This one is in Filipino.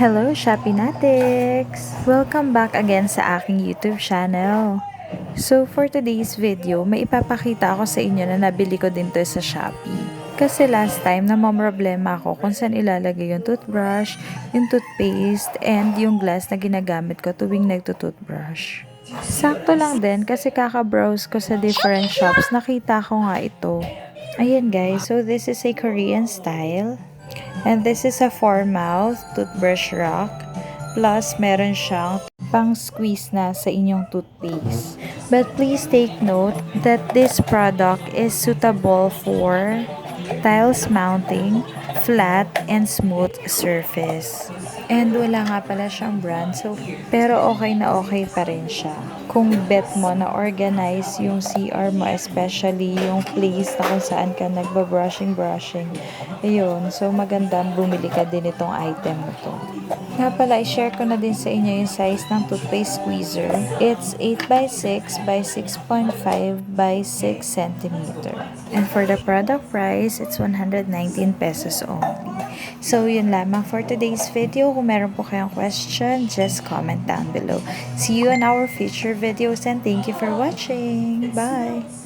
Hello, Shopinatics! Welcome back again sa aking YouTube channel. So, for today's video, may ipapakita ako sa inyo na nabili ko din to sa Shopee. Kasi last time, namamroblema ako kung saan ilalagay yung toothbrush, yung toothpaste, and yung glass na ginagamit ko tuwing nagtutoothbrush. Sakto lang din kasi kaka-browse ko sa different shops, nakita ko nga ito. Ayan guys, so this is a Korean style. And this is a 4-mouth toothbrush rack. Plus, meron siyang pang-squeeze na sa inyong toothpaste. But please take note that this product is suitable for tiles mounting, flat, and smooth surface. And wala nga pala siyang brand, so, pero okay na okay pa rin siya. Kung bet mo na organize yung CR mo, especially yung place na kung saan ka nagbabrushing, ayun, so maganda bumili ka din itong item mo to. Nga pala, i-share ko na din sa inyo yung size ng toothpaste squeezer. It's 8x6 by 6.5 by 6 cm. And for the product price, it's 119 pesos only. So, yun lamang for today's video. Kung meron po kayong question, just comment down below. See you in our future videos and thank you for watching. Bye!